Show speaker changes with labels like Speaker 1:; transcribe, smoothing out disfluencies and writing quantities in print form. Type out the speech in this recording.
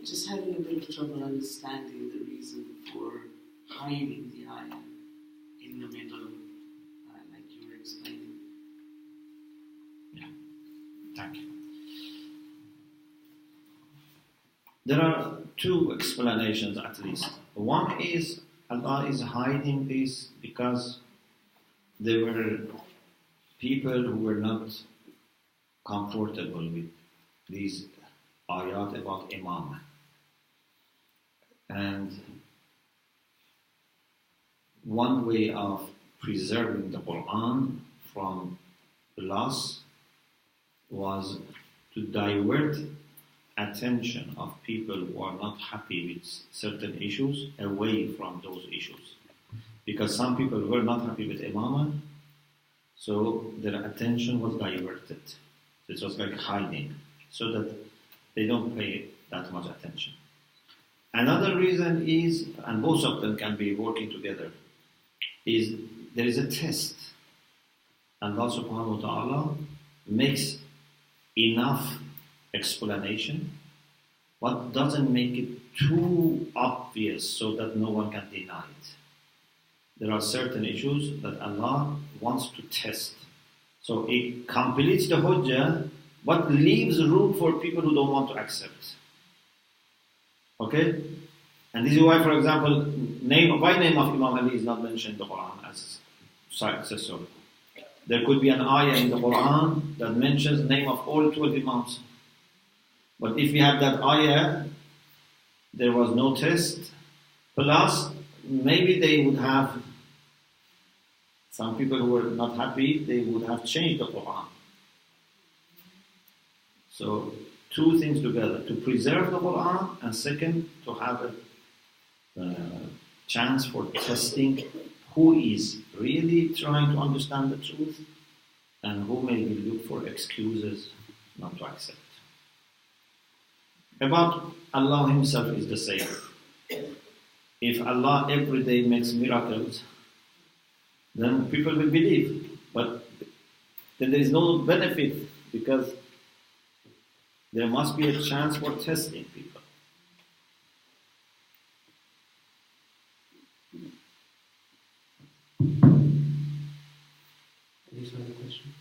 Speaker 1: Just having a bit of trouble understanding the reason for hiding the ayah in the middle, like you were explaining.
Speaker 2: Yeah, thank you. There are two explanations at least. One is Allah is hiding this because there were people who were not comfortable with these ayat about Imamah. And one way of preserving the Quran from loss was to divert attention of people who are not happy with certain issues away from those issues. Because some people were not happy with Imamah, so their attention was diverted. It was like hiding, so that they don't pay that much attention. Another reason is, and both of them can be working together, is there is a test. Allah subhanahu wa ta'ala makes enough explanation, but doesn't make it too obvious so that no one can deny it. There are certain issues that Allah wants to test. So it completes the hujjah, but leaves room for people who don't want to accept. Okay? And this is why, for example, name of Imam Ali is not mentioned in the Quran as successor. There could be an ayah in the Quran that mentions the name of all 12 Imams. But if we had that ayah, there was no test. Plus, maybe they would have, some people who were not happy, they would have changed the Quran. So, two things together, to preserve the Quran, and second, to have a chance for testing who is really trying to understand the truth and who maybe look for excuses not to accept. About Allah Himself is the same. If Allah every day makes miracles, then people will believe. But then there is no benefit, because there must be a chance for testing people.
Speaker 1: Any further question?